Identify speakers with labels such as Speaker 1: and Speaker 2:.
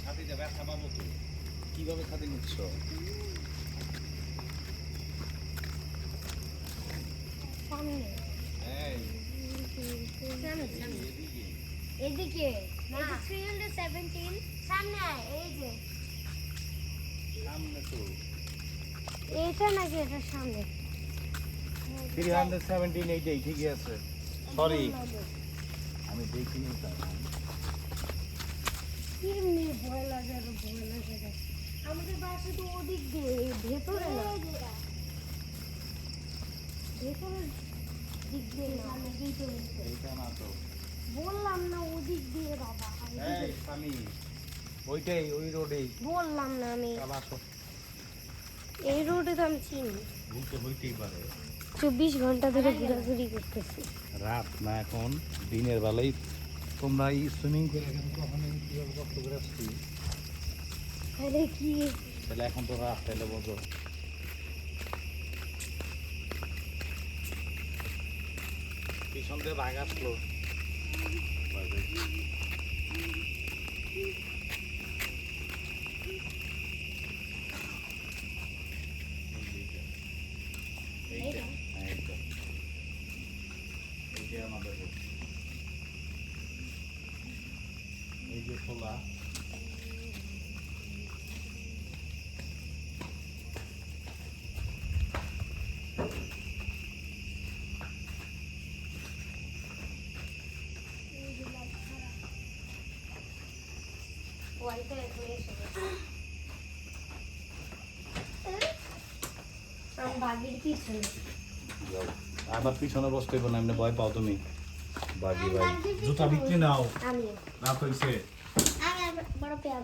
Speaker 1: ছাতিতে ব্যথা পাবো তো কিভাবে ছাতি নিচ্ছ?
Speaker 2: এদিকে না 317 সামনে এই যে
Speaker 1: সামনে তো
Speaker 2: এইটা নাকি এটা সামনে
Speaker 1: 317 এইটাই ঠিকই আছে। সরি আমি দেখিনি তা।
Speaker 2: এমনি ভয় লাগে আর ভয় লাগে না। আমাদের বাসা তো ওদিক দিয়ে ভেতরে না ভেতরের দিক দিয়ে না
Speaker 1: এইটা না তো
Speaker 2: বললাম না ওদিক দিয়ে বাবা
Speaker 1: এই সামি ওইটাই ওই রোডেই
Speaker 2: বললাম না আমি
Speaker 1: আবার তো
Speaker 2: এই রোডে তো আমি চিনি
Speaker 1: ভুল তো হইতেই পারে।
Speaker 2: 24 ঘন্টা ধরে ঘোরাঘুরি করতেছি
Speaker 1: রাত না এখন দিনের বেলায় তোমরা এই সুইমিং করে গেলে তখন আমি কীভাবে কষ্ট করে আসছি।
Speaker 2: আরে কি
Speaker 1: তাহলে এখন তো রাত তাহলে বোঝো পিছন দিয়ে বাঘ আসলো। আমাদের এই যে খোলা
Speaker 2: বাগির পিছনে
Speaker 1: আবার পিছনে বসতে হবে না, এমনি ভয় পাও তুমি। বাগি ভাই জুতা বিক্রি নাও
Speaker 2: আমি
Speaker 1: রাত হয়েছে।
Speaker 2: বড় পেয়ার